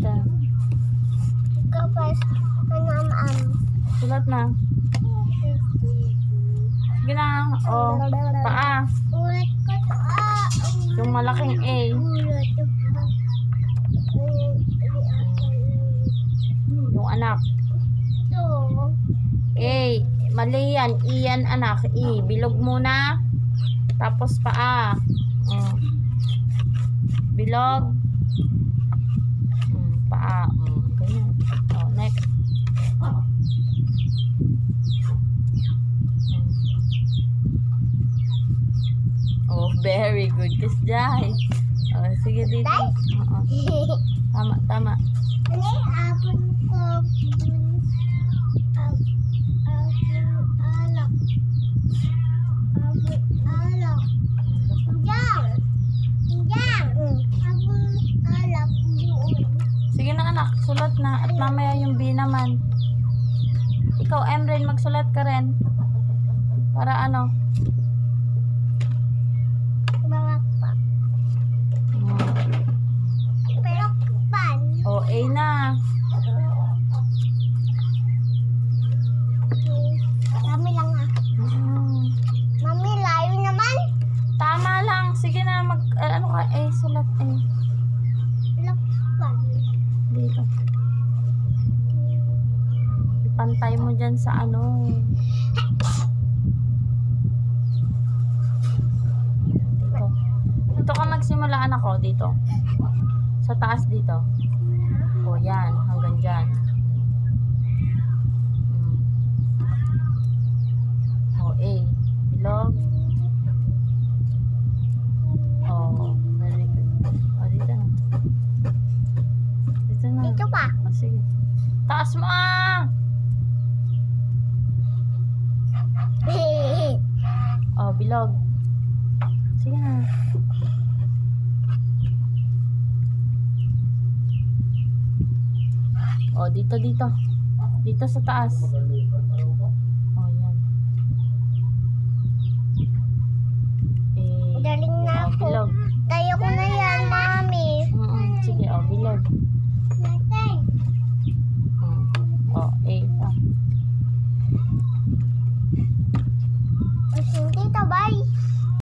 Dito. Kapag Sulat na. Sige na. O, paa. ulat ko to. Yung malaking A. Ulat to. Yung anak. Ito. A. Mali yan. I yan anak. I. Bilog muna. Tapos paa. Bilog. Paa. Ganyan. O, next. Oh, very good. Kasjay. Oh, sige dito. Oo. Tama, tama. Ano yung apon ko? Alak. Alak. Diyan. Diyan. Apon alak. Sige na anak, sulat na. At mamaya yung B naman. Ikaw, Emren, magsulat ka rin. Para ano? Balakpak. Balakpan. O, A na. Kami lang Mami, layo naman. Tama lang. Sige na, ano ka? A, sulat A. Balakpan. Dito. Ipantay mo dyan sa ano. Dito. Dito ka magsimula anak ko. Dito. Sa taas dito. O, yan. Hanggang dyan. O, A. Bilog. O, very good. O, dito na. Dito na. Dito pa. O, sige. Taas mo ah! O, bilog. Sige na. O, dito, dito. Dito sa taas. O, yan. Galing na O, ako. bilog. Tayo ko na yan, Mami.